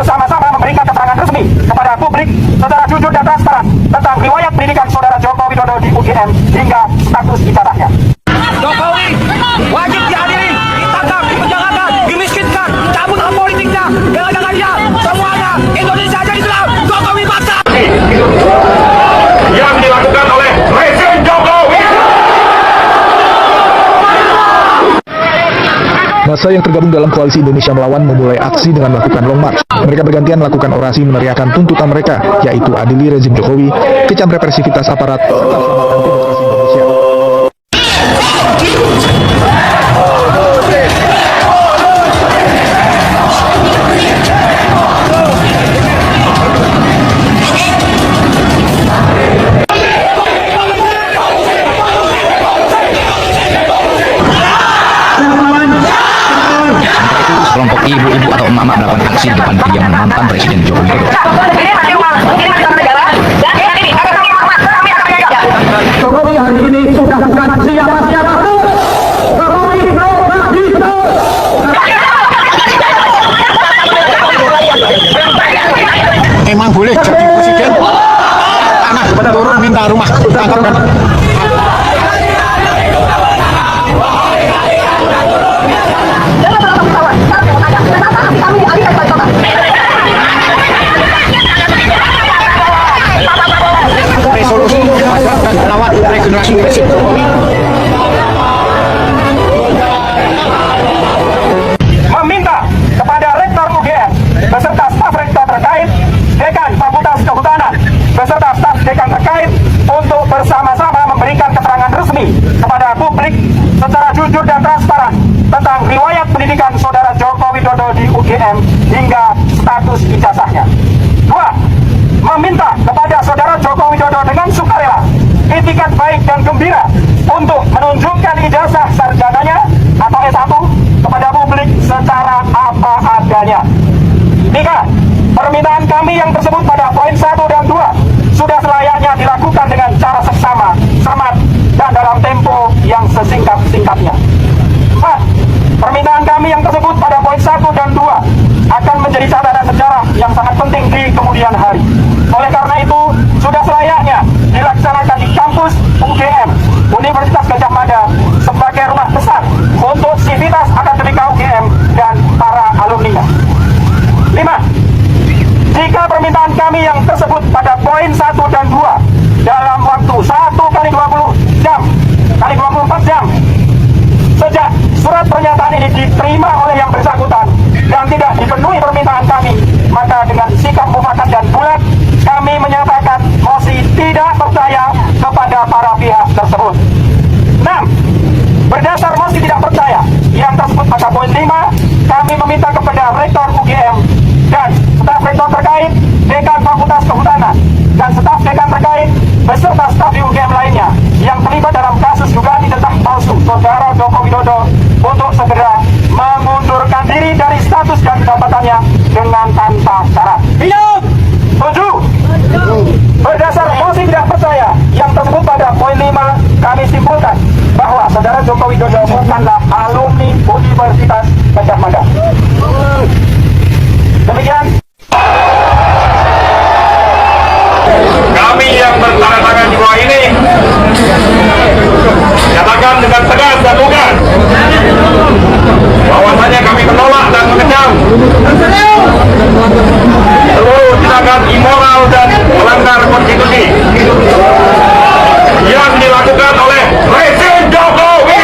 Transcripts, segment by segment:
bersama-sama memberikan keterangan resmi kepada publik secara jujur dan transparan tentang riwayat pendidikan saudara Joko Widodo di UGM hingga status ijazahnya. Jokowi wajib dihadiri, ditangkap, dipenjarakan, dimiskinkan, cabut hak politiknya, bela-belakannya, semuanya Indonesia jadi Islam. Jokowi bangsa Yang dilakukan oleh rezim Jokowi. Masa yang tergabung dalam koalisi Indonesia Melawan memulai aksi dengan melakukan long march. Mereka bergantian melakukan orasi meneriakan tuntutan mereka, yaitu adili rezim Jokowi, kecam represivitas aparat, serta selamatkan demokrasi Indonesia. Kelompok ibu-ibu atau emak-emak melakukan aksi di depan kediaman mantan Presiden Joko Widodo. Jokowi hari ini sudah bukan siapa-siapa. Jokowi belum bisa. Emang boleh jadi presiden? Anak turun minta rumah tangkap. Resolusi dan lawan regenerasi Presiden. Meminta kepada Rektor UGM beserta staf rektor terkait, Dekan Fakultas Kehutanan beserta staf dekan terkait untuk bersama-sama memberikan keterangan resmi kepada publik secara jujur dan transparan tentang riwayat pendidikan saudara Joko Widodo di UGM hingga status ijazahnya. 2. Meminta kepada saudara Joko Widodo dengan sukarela, itikat baik dan gembira untuk menunjukkan ijazah sarjananya atau S1 kepada publik secara apa adanya. 3. Permintaan kami yang tersebut pada poin 1 dan 2 sudah selayaknya dilakukan dengan cara seksama, cermat, dan dalam tempo yang sesingkat-singkatnya. 4. Permintaan kami yang tersebut pada poin 1 dan 2 akan menjadi catatan sejarah yang sangat penting di kemudian hari. Oleh karena itu, sudah selayaknya dilaksanakan di kampus UGM, Universitas Gadjah Mada, sebagai rumah besar untuk sivitas akademika UGM dan para alumninya. 5. Jika permintaan kami yang tersebut pada poin 1 dan 2 dalam waktu 1 kali 20 jam kali 24 jam sejak surat pernyataan ini diterima oleh yang bersangkutan dan tidak dipenuhi permintaan kami, maka dengan sikap mufakat dan bulat kami menyatakan mosi tidak percaya kepada para pihak tersebut. 6. Berdasar mosi tidak percaya yang tersebut pada poin 5, kami meminta kepada Rektor UGM dan staf rektor terkait, Dekan Fakultas Kehutanan, dan staf dekan terkait beserta staf di UGM lainnya yang terlibat dalam kasus dugaan ijazah palsu saudara Joko Widodo untuk segera mengundurkan diri dari status dan jabatannya dengan tanpa syarat. Hidup! 7. Berdasar mosi tidak percaya yang tersebut pada poin 5, kami simpulkan bahwa saudara Joko Widodo bukanlah alumni Universitas Gadjah Mada. Demikian. Kami yang bertanda tangan di bawah ini nyatakan dengan tegas dan lugas bahwasanya kami menolak dan mengecam seluruh tindakan immoral dan melanggar konstitusi yang dilakukan oleh rezim Jokowi.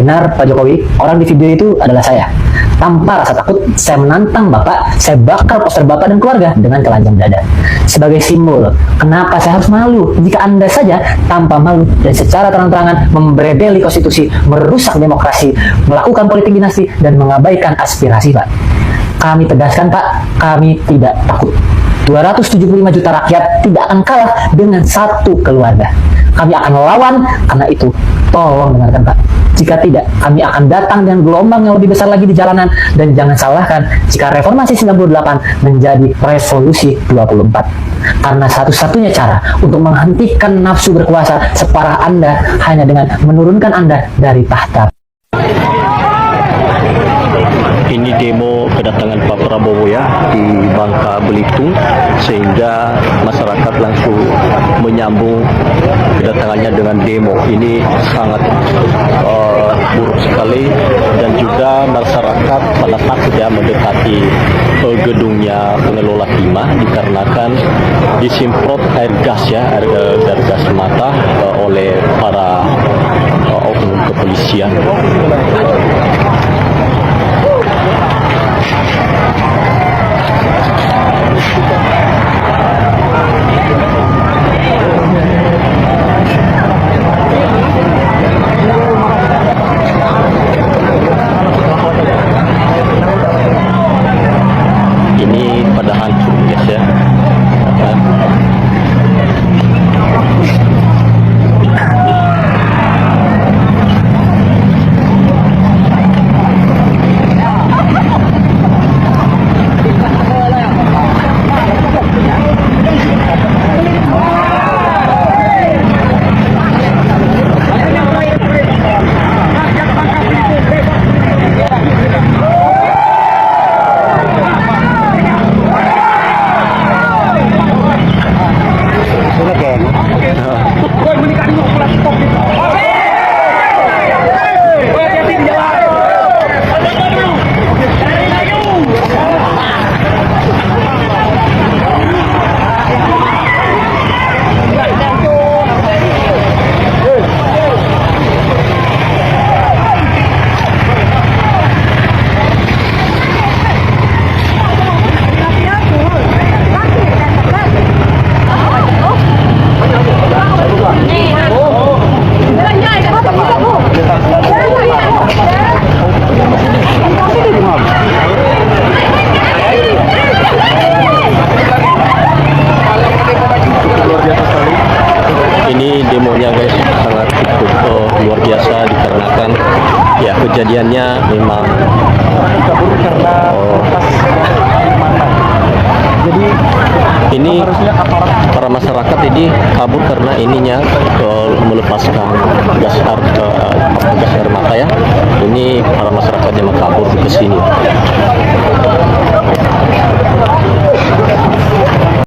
Benar Pak Jokowi, orang di video itu adalah saya. Tanpa rasa takut, saya menantang Bapak, saya bakar poster Bapak dan keluarga dengan telanjang dada. Sebagai simbol, kenapa saya harus malu jika Anda saja tanpa malu dan secara terang-terangan membrebeli konstitusi, merusak demokrasi, melakukan politik dinasti, dan mengabaikan aspirasi, Pak. Kami tegaskan, Pak, kami tidak takut. 275 juta rakyat tidak akan kalah dengan satu keluarga. Kami akan lawan, karena itu tolong dengarkan Pak. Jika tidak, kami akan datang dengan gelombang yang lebih besar lagi di jalanan. Dan jangan salahkan jika reformasi 98 menjadi revolusi 24. Karena satu-satunya cara untuk menghentikan nafsu berkuasa separah Anda hanya dengan menurunkan Anda dari tahta. Ini demo kedatangan Pak Prabowo ya di Bangka Belitung, sehingga masyarakat langsung menyambung kedatangannya dengan demo. Ini sangat buruk sekali, dan juga masyarakat pada takut ya mendekati gedungnya pengelola timah dikarenakan disemprot air gas ya, air gas mata oleh para oknum kepolisian. Ini pada hancur guys ya. Ini demonya guys sangat cukup luar biasa, dikarenakan ya kejadiannya memang jadi ini para masyarakat ini kabur karena ininya melepaskan gas air mata ya. Ini para masyarakat yang kabur ke sini.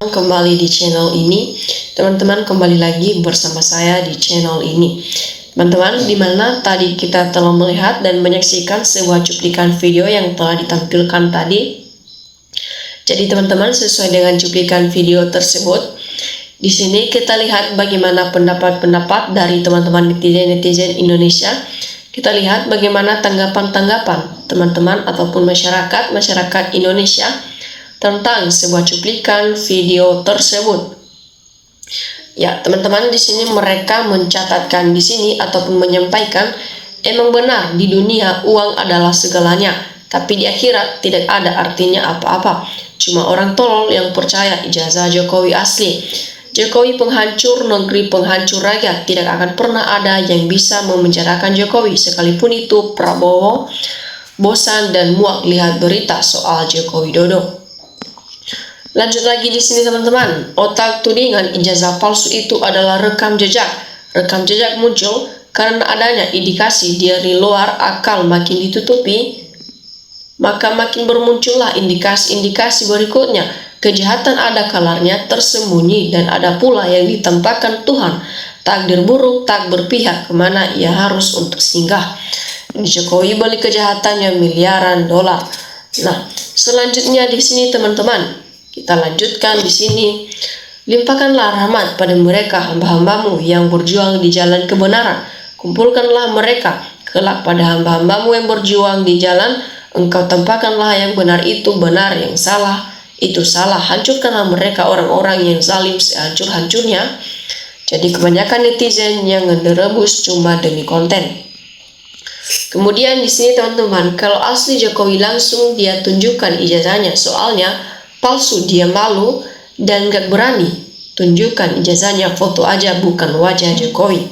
Kembali di channel ini, teman-teman, kembali lagi bersama saya di channel ini. Teman-teman, dimana tadi kita telah melihat dan menyaksikan sebuah cuplikan video yang telah ditampilkan tadi. Jadi teman-teman, sesuai dengan cuplikan video tersebut, di sini kita lihat bagaimana pendapat-pendapat dari teman-teman netizen Indonesia. Kita lihat bagaimana tanggapan-tanggapan teman-teman ataupun masyarakat Indonesia tentang sebuah cuplikan video tersebut. Ya, teman-teman, di sini mereka mencatatkan di sini ataupun menyampaikan, emang benar di dunia uang adalah segalanya, tapi di akhirat tidak ada artinya apa-apa. Cuma orang tolol yang percaya ijazah Jokowi asli. Jokowi penghancur negeri, penghancur rakyat. Tidak akan pernah ada yang bisa memenjarakan Jokowi, sekalipun itu Prabowo. Bosan dan muak lihat berita soal Joko Widodo. Lanjut lagi di sini teman-teman, otak tudingan ijazah palsu itu adalah rekam jejak. Rekam jejak muncul karena adanya indikasi dari luar akal makin ditutupi, maka makin bermuncullah indikasi-indikasi berikutnya. Kejahatan ada kalarnya tersembunyi, dan ada pula yang ditempatkan Tuhan. Takdir buruk tak berpihak kemana ia harus untuk singgah. Jokowi balik kejahatannya miliaran dolar. Nah, selanjutnya di sini teman-teman, kita lanjutkan di sini. Limpahkanlah rahmat pada mereka hamba-hambamu yang berjuang di jalan kebenaran. Kumpulkanlah mereka kelak pada hamba-hambamu yang berjuang di jalan. Engkau tempatkanlah yang benar itu benar, yang salah itu salah. Hancurkanlah mereka orang-orang yang zalim sehancur-hancurnya. Jadi kebanyakan netizen yang ngerebus cuma demi konten. Kemudian di sini teman-teman, kalau asli Jokowi langsung dia tunjukkan ijazahnya, soalnya palsu dia malu dan gak berani tunjukkan ijazahnya, foto aja bukan wajah Jokowi.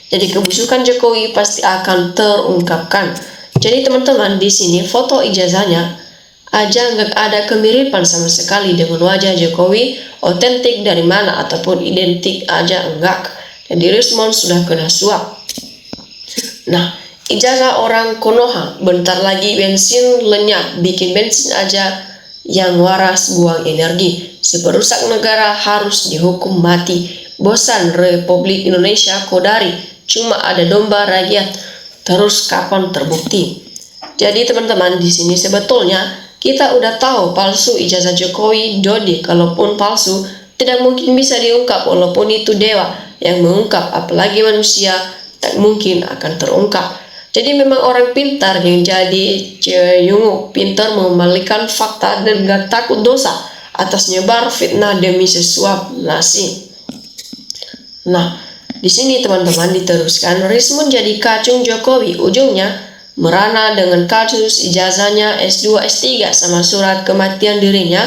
Jadi kebusukan Jokowi pasti akan terungkapkan. Jadi teman-teman, di sini foto ijazahnya aja nggak ada kemiripan sama sekali dengan wajah Jokowi, otentik dari mana ataupun identik aja enggak. Jadi Rismon sudah kena suap. Nah, ijazah orang Konoha, bentar lagi bensin lenyap, bikin bensin aja yang waras buang energi. Si perusak negara harus dihukum mati. Bosan Republik Indonesia Kodari, cuma ada domba rakyat. Terus kapan terbukti? Jadi teman-teman, di sini sebetulnya kita udah tahu palsu ijazah Jokowi. Dodi, kalaupun palsu, tidak mungkin bisa diungkap walaupun itu dewa yang mengungkap, apalagi manusia tak mungkin akan terungkap. Jadi memang orang pintar yang jadi ceyunguk, pintar mengembalikan fakta dan gak takut dosa atas nyebar fitnah demi sesuap nasi. Nah, di sini teman-teman diteruskan, Rismon jadi kacung Jokowi, ujungnya merana dengan kasus ijazahnya S2 S3 sama surat kematian dirinya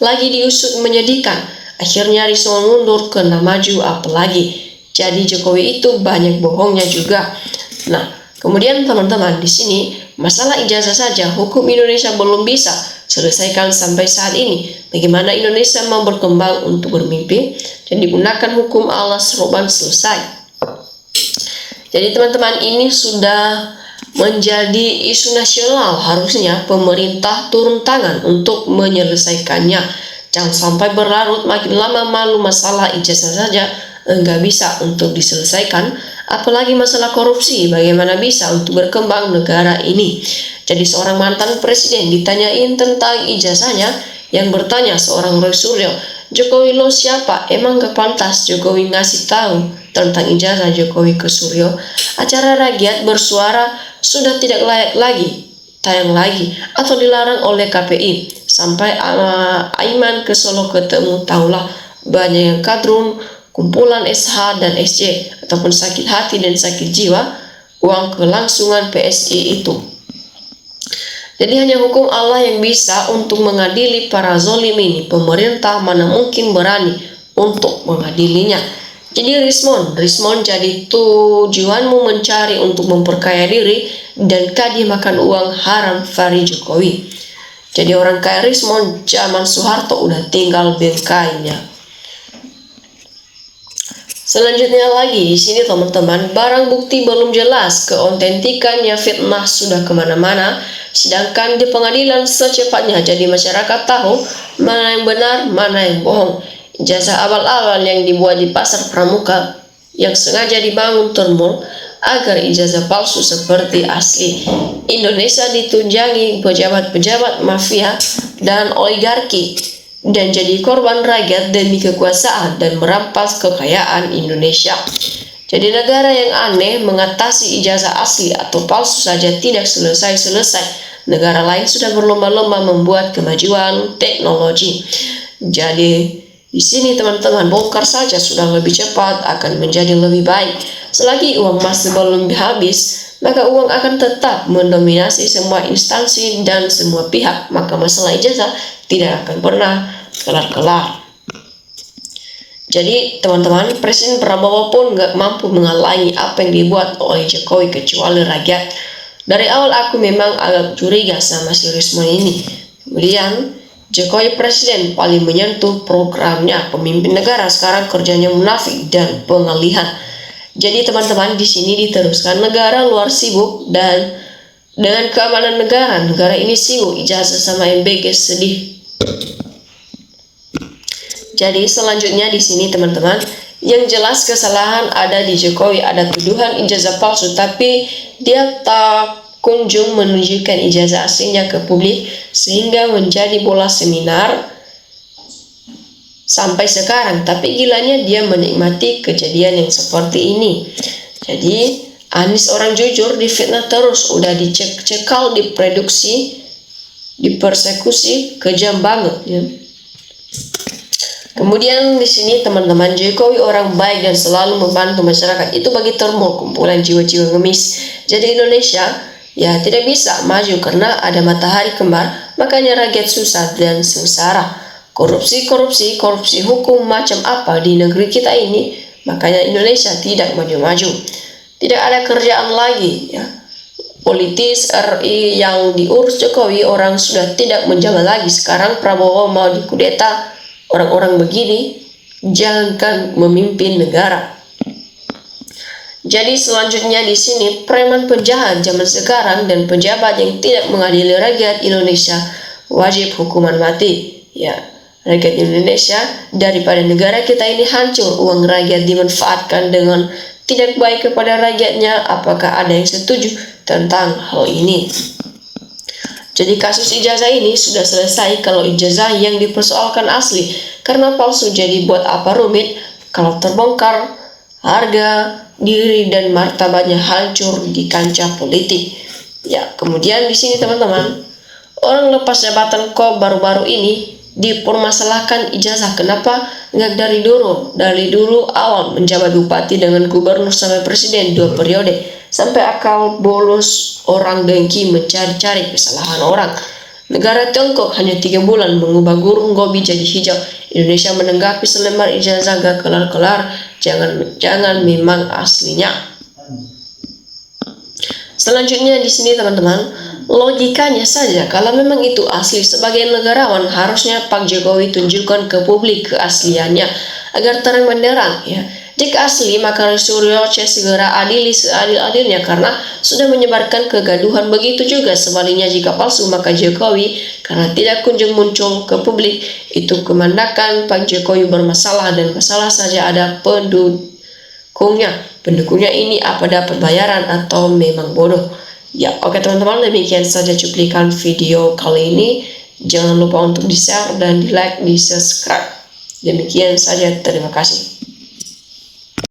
lagi diusut menyedihkan. Akhirnya Rismon mundur kena maju apalagi. Jadi Jokowi itu banyak bohongnya juga. Nah, kemudian teman-teman di sini masalah ijazah saja hukum Indonesia belum bisa selesaikan sampai saat ini. Bagaimana Indonesia mau berkembang untuk bermimpi dan digunakan hukum alas roban selesai. Jadi teman-teman, ini sudah menjadi isu nasional, harusnya pemerintah turun tangan untuk menyelesaikannya. Jangan sampai berlarut makin lama, malu masalah ijazah saja enggak bisa untuk diselesaikan, apalagi masalah korupsi. Bagaimana bisa untuk berkembang negara ini? Jadi seorang mantan presiden ditanyain tentang ijazahnya, yang bertanya seorang Roy Suryo, Jokowi lo siapa? Emang gak pantas Jokowi ngasih tahu tentang ijazah Jokowi ke Suryo? Acara rakyat bersuara sudah tidak layak lagi tayang lagi atau dilarang oleh KPI. Sampai Aiman ke Solo ketemu, taulah banyak yang kadrun, kumpulan SH dan SC ataupun sakit hati dan sakit jiwa uang kelangsungan PSI itu. Jadi hanya hukum Allah yang bisa untuk mengadili para zolim ini. Pemerintah mana mungkin berani untuk mengadilinya. Jadi Rismon jadi tujuanmu mencari untuk memperkaya diri dan kadi makan uang haram vari Jokowi. Jadi orang kaya Rismon zaman Soeharto udah tinggal bengkainya. Selanjutnya lagi di sini teman-teman, barang bukti belum jelas, keautentikannya fitnah sudah kemana-mana, sedangkan di pengadilan secepatnya. Jadi masyarakat tahu mana yang benar, mana yang bohong. Ijazah abal-abal yang dibuat di pasar pramuka yang sengaja dibangun termul agar ijazah palsu seperti asli. Indonesia ditunjangi pejabat-pejabat mafia dan oligarki dan jadi korban rakyat demi kekuasaan dan merampas kekayaan Indonesia. Jadi negara yang aneh mengatasi ijazah asli atau palsu saja tidak selesai-selesai. Negara lain sudah berlomba-lomba membuat kemajuan teknologi. Jadi di sini teman-teman, bongkar saja sudah lebih cepat akan menjadi lebih baik. Selagi uang masih belum habis, maka uang akan tetap mendominasi semua instansi dan semua pihak. Maka masalah ijazah tidak akan pernah kelar-kelar. Jadi teman-teman, Presiden Prabowo pun nggak mampu menghalangi apa yang dibuat oleh Jokowi kecuali rakyat. Dari awal aku memang agak curiga sama si Rismon ini. Kemudian Jokowi presiden paling menyentuh programnya. Pemimpin negara sekarang kerjanya munafik dan pengalihan. Jadi teman-teman, di sini diteruskan negara luar sibuk dan dengan keamanan negara ini sibuk, ijazah sama MBG sedih. Jadi selanjutnya di sini teman-teman, yang jelas kesalahan ada di Jokowi. Ada tuduhan ijazah palsu, tapi dia tak kunjung menunjukkan ijazah aslinya ke publik sehingga menjadi bola seminar sampai sekarang. Tapi gilanya dia menikmati kejadian yang seperti ini. Jadi Anies orang jujur difitnah terus, udah dicekal, diproduksi, dipersekusi, kejam banget ya. Kemudian di sini teman-teman, Jokowi orang baik dan selalu membantu masyarakat. Itu bagi termul kumpulan jiwa-jiwa ngemis. Jadi Indonesia ya tidak bisa maju karena ada matahari kembar, makanya rakyat susah dan sengsara. korupsi hukum macam apa di negeri kita ini, makanya Indonesia tidak maju-maju. Tidak ada kerjaan lagi ya. Politis RI yang diurus Jokowi orang sudah tidak menjabat lagi. Sekarang Prabowo mau dikudeta, orang-orang begini jangankan memimpin negara. Jadi selanjutnya di sini preman penjahat zaman sekarang dan pejabat yang tidak mengadili rakyat Indonesia wajib hukuman mati. Ya, rakyat Indonesia daripada negara kita ini hancur, uang rakyat dimanfaatkan dengan tidak baik kepada rakyatnya. Apakah ada yang setuju tentang hal ini? Jadi kasus ijazah ini sudah selesai kalau ijazah yang dipersoalkan asli, karena palsu jadi buat apa rumit. Kalau terbongkar, harga diri dan martabatnya hancur di kancah politik. Ya, kemudian di sini teman-teman, orang lepas jabatan kok baru-baru ini dipermasalahkan ijazah. Kenapa nggak dari dulu? Dari dulu awal menjabat bupati dengan gubernur sampai presiden 2 periode, sampai akal bolos orang dengki mencari-cari kesalahan orang. Negara Tiongkok hanya 3 bulan mengubah gurun gobi jadi hijau. Indonesia menanggapi selembar ijazah gak kelar-kelar. Jangan memang aslinya. Selanjutnya di sini teman-teman, logikanya saja kalau memang itu asli sebagai negarawan, harusnya Pak Jokowi tunjukkan ke publik keasliannya agar terang benderang ya. Jika asli maka Suryo segera adili seadil-adilnya karena sudah menyebarkan kegaduhan. Begitu juga sebaliknya jika palsu maka Jokowi karena tidak kunjung muncul ke publik itu kemandakan Pak Jokowi bermasalah dan masalah saja ada pendukungnya. Pendukungnya ini apa dapat bayaran atau memang bodoh? Ya, oke teman-teman, demikian saja cuplikan video kali ini. Jangan lupa untuk di-share dan di-like, di-subscribe. Demikian saja, terima kasih.